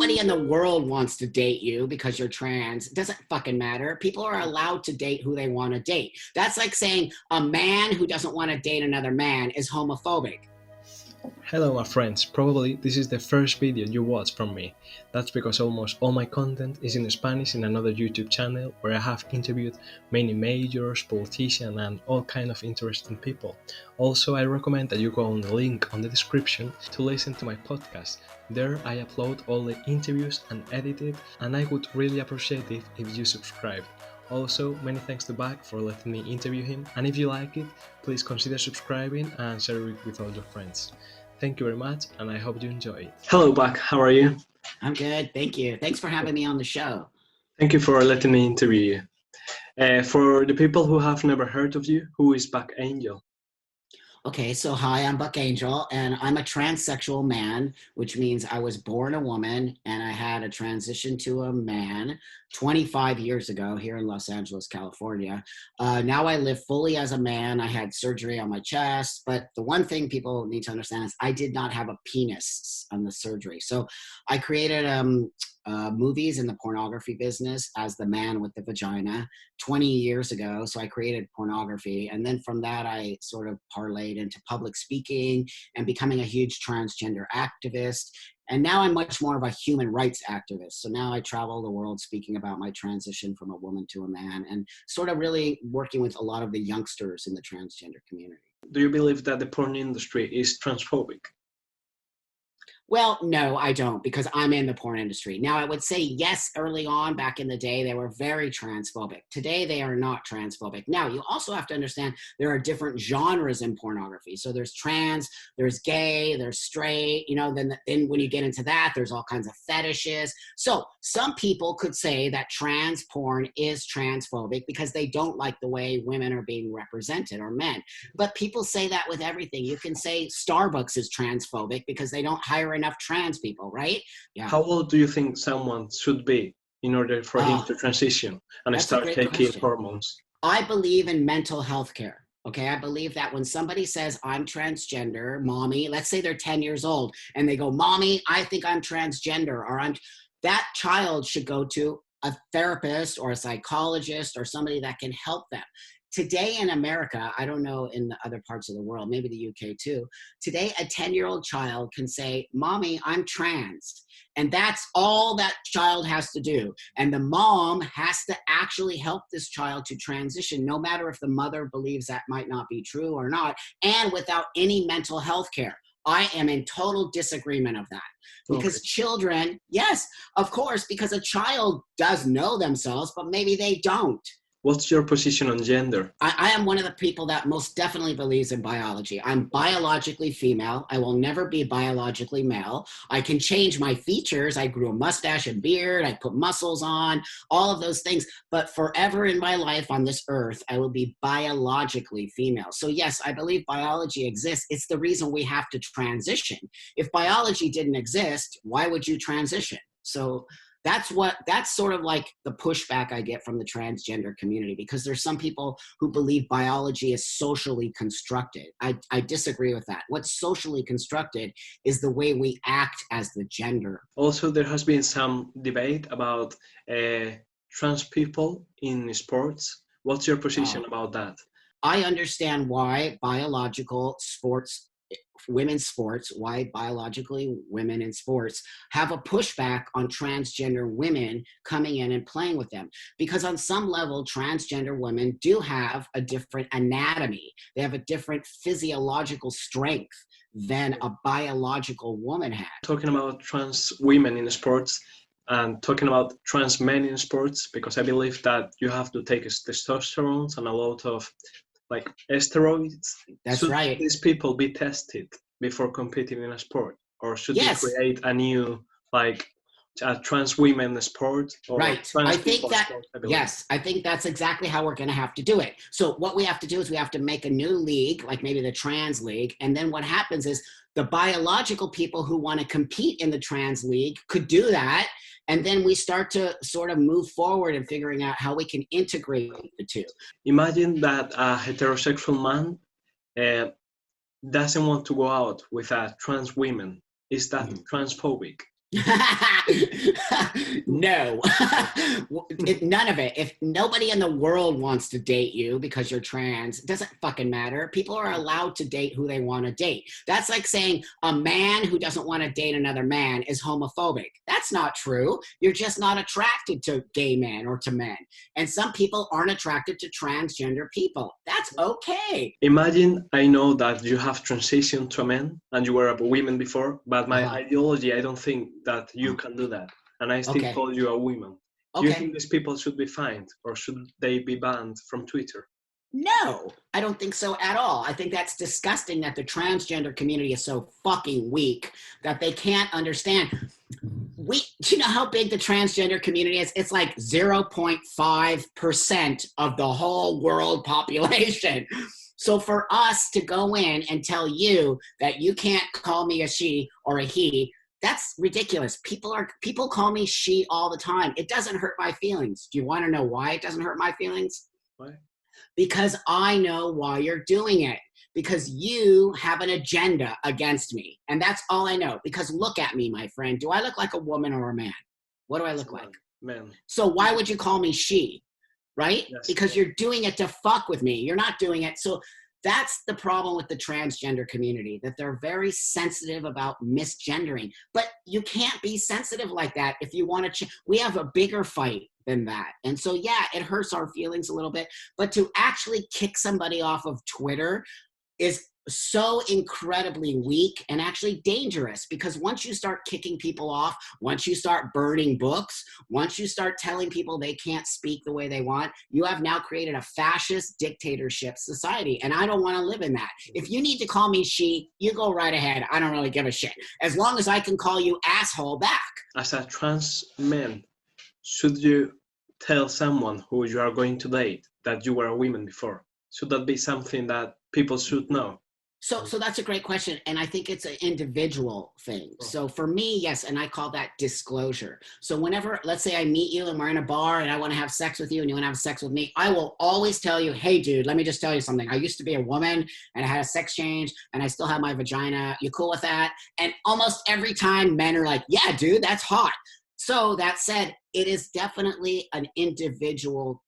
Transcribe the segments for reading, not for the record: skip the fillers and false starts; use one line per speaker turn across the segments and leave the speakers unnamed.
nobody in the world wants to date you because you're trans. It doesn't fucking matter. People are allowed to date who they want to date. That's like saying a man who doesn't want to date another man is homophobic.
Hello my friends, probably this is the first video you watch from me. That's because almost all my content is in Spanish in another YouTube channel where I have interviewed many majors, politicians and all kind of interesting people. Also I recommend that you go on the link on the description to listen to my podcast. There I upload all the interviews and edit it, and I would really appreciate it if you subscribe. Also, many thanks to Bach for letting me interview him, and if you like it, please consider subscribing and share it with all your friends. Thank you very much, and I hope you enjoy it. Hello, Bach. How are you?
I'm good. Thank you. Thanks for having me on the show.
Thank you for letting me interview you. For the people who have never heard of you, who is Bach Angel?
Okay, so hi, I'm Buck Angel, and I'm a transsexual man, which means I was born a woman and I had a transition to a man 25 years ago here in Los Angeles, California. Now I live fully as a man. I had surgery on my chest, but the one thing people need to understand is I did not have a penis on the surgery. So I created movies in the pornography business as the man with the vagina 20 years ago. So I created pornography. And then from that, I sort of parlayed into public speaking and becoming a huge transgender activist. And now I'm much more of a human rights activist. So now I travel the world speaking about my transition from a woman to a man and sort of really working with a lot of the youngsters in the transgender community.
Do you believe that the porn industry is transphobic?
Well, no, I don't, because I'm in the porn industry. Now, I would say yes, early on, back in the day, they were very transphobic. Today, they are not transphobic. Now, you also have to understand there are different genres in pornography. So there's trans, there's gay, there's straight, then when you get into that, there's all kinds of fetishes. So some people could say that trans porn is transphobic because they don't like the way women are being represented or men. But people say that with everything. You can say Starbucks is transphobic because they don't hire enough trans people, right?
Yeah. How old do you think someone should be in order for him to transition and start taking hormones?
I believe in mental health care. Okay, I believe that when somebody says I'm transgender, mommy, let's say they're 10 years old and they go, mommy, I think I'm transgender, or that child should go to a therapist or a psychologist or somebody that can help them. Today in America, I don't know in the other parts of the world, maybe the UK too, today a 10-year-old child can say, mommy, I'm trans. And that's all that child has to do. And the mom has to actually help this child to transition, no matter if the mother believes that might not be true or not, and without any mental health care. I am in total disagreement of that. Because children, yes, of course, because a child does know themselves, but maybe they don't.
What's your position on gender?
I am one of the people that most definitely believes in biology. I'm biologically female. I will never be biologically male. I can change my features. I grew a mustache and beard. I put muscles on, all of those things. But forever in my life on this earth, I will be biologically female. So yes, I believe biology exists. It's the reason we have to transition. If biology didn't exist, why would you transition? So that's sort of like the pushback I get from the transgender community, because there's some people who believe biology is socially constructed. I disagree with that. What's socially constructed is the way we act as the gender.
Also, there has been some debate about trans people in sports. What's your position about that?
I understand why women's sports, why biologically women in sports have a pushback on transgender women coming in and playing with them. Because on some level, transgender women do have a different anatomy. They have a different physiological strength than a biological woman has.
Talking about trans women in sports and talking about trans men in sports, because I believe that you have to take testosterone and a lot of like steroids.
That's
should
right.
These people be tested before competing in a sport, or should they create a new like a trans women sport? Or
right. I think that sport, I think that's exactly how we're going to have to do it. So what we have to do is we have to make a new league, like maybe the trans league, and then what happens is the biological people who want to compete in the trans league could do that. And then we start to sort of move forward in figuring out how we can integrate the two.
Imagine that a heterosexual man doesn't want to go out with a trans woman. Is that transphobic?
No. None of it. If nobody in the world wants to date you because you're trans, it doesn't fucking matter. People are allowed to date who they want to date. That's like saying a man who doesn't want to date another man is homophobic. That's not true. You're just not attracted to gay men or to men. And some people aren't attracted to transgender people. That's okay.
Imagine I know that you have transitioned to a man and you were a woman before, but my
Uh-huh.
ideology, I don't think that you can do that. And I still
Okay.
call you a woman. Do you
Okay.
think these people should be fined or should they be banned from Twitter?
No, I don't think so at all. I think that's disgusting that the transgender community is so fucking weak that they can't understand. Do you know how big the transgender community is? It's like 0.5% of the whole world population. So for us to go in and tell you that you can't call me a she or a he, that's ridiculous. People call me she all the time. It doesn't hurt my feelings. Do you want to know why it doesn't hurt my feelings?
Why?
Because I know why you're doing it. Because you have an agenda against me. And that's all I know. Because look at me, my friend. Do I look like a woman or a man? What do I look like?
Man.
So why would you call me she? Right?
Yes.
Because you're doing it to fuck with me. You're not doing it. So that's the problem with the transgender community, that they're very sensitive about misgendering. But you can't be sensitive like that if you want to. We have a bigger fight than that. And so, yeah, it hurts our feelings a little bit. But to actually kick somebody off of Twitter is so incredibly weak and actually dangerous, because once you start kicking people off, once you start burning books, once you start telling people they can't speak the way they want, you have now created a fascist dictatorship society. And I don't want to live in that. If you need to call me she, you go right ahead. I don't really give a shit. As long as I can call you asshole back.
As a trans man, should you tell someone who you are going to date that you were a woman before? Should that be something that people should know?
So that's a great question. And I think it's an individual thing. So for me, yes, and I call that disclosure. So whenever, let's say I meet you and we're in a bar and I want to have sex with you and you want to have sex with me, I will always tell you, hey, dude, let me just tell you something. I used to be a woman and I had a sex change and I still have my vagina. You cool with that? And almost every time men are like, yeah, dude, that's hot. So that said, it is definitely an individual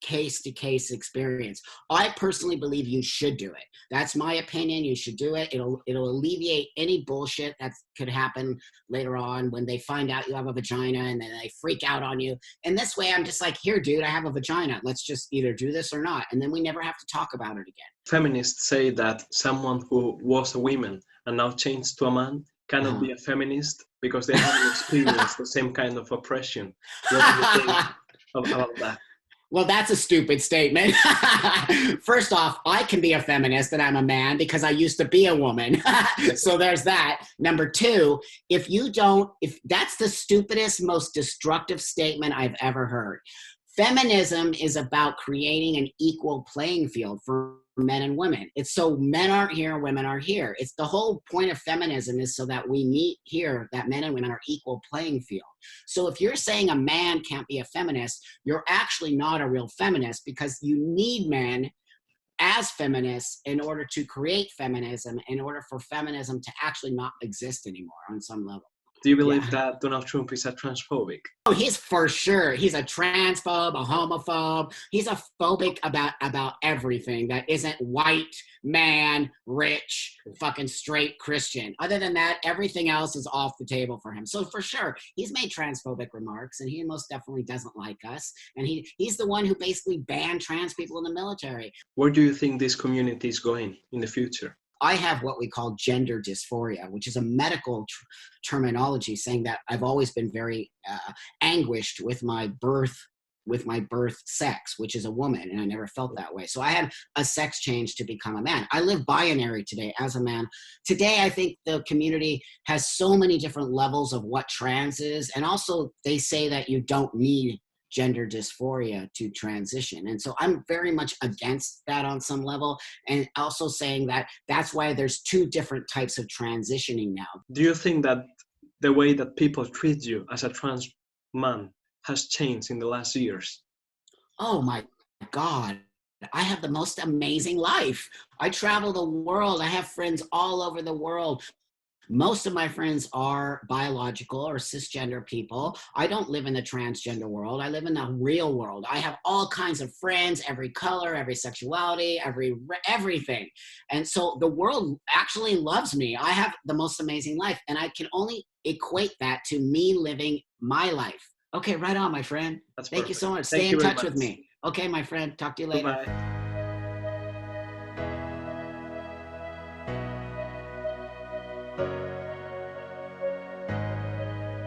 case-to-case experience. I personally believe you should do it. That's my opinion. You should do it. It'll alleviate any bullshit that could happen later on when they find out you have a vagina and then they freak out on you. And this way, I'm just like, here, dude, I have a vagina. Let's just either do this or not. And then we never have to talk about it again.
Feminists say that someone who was a woman and now changed to a man cannot be a feminist because they haven't experienced the same kind of oppression. What do you think about that?
Well, that's a stupid statement. First off, I can be a feminist and I'm a man because I used to be a woman. So there's that. Number two, if that's the stupidest, most destructive statement I've ever heard. Feminism is about creating an equal playing field for men and women. It's so men aren't here, women are here. It's the whole point of feminism is so that we meet here, that men and women are equal playing field. So if you're saying a man can't be a feminist, you're actually not a real feminist, because you need men as feminists in order to create feminism, in order for feminism to actually not exist anymore on some level.
Do you believe that Donald Trump is a transphobic?
Oh, he's for sure. He's a transphobe, a homophobe. He's a phobic about everything that isn't white, man, rich, fucking straight Christian. Other than that, everything else is off the table for him. So for sure, he's made transphobic remarks, and he most definitely doesn't like us. And he's the one who basically banned trans people in the military.
Where do you think this community is going in the future?
I have what we call gender dysphoria, which is a medical terminology saying that I've always been very anguished with my birth sex, which is a woman, and I never felt that way. So I had a sex change to become a man. I live binary today as a man. Today, I think the community has so many different levels of what trans is, and also they say that you don't need gender dysphoria to transition. And so I'm very much against that on some level, and also saying that that's why there's two different types of transitioning now.
Do you think that the way that people treat you as a trans man has changed in the last years?
Oh my God. I have the most amazing life. I travel the world. I have friends all over the world. Most of my friends are biological or cisgender people. I don't live in the transgender world. I live in the real world. I have all kinds of friends, every color, every sexuality, everything. And so the world actually loves me. I have the most amazing life, and I can only equate that to me living my life. Okay, right on, my friend.
That's
Thank you
perfect.
so much. Stay
Thank
in
you very
touch with
much.
me. Okay, my friend. Talk to you later.
Goodbye.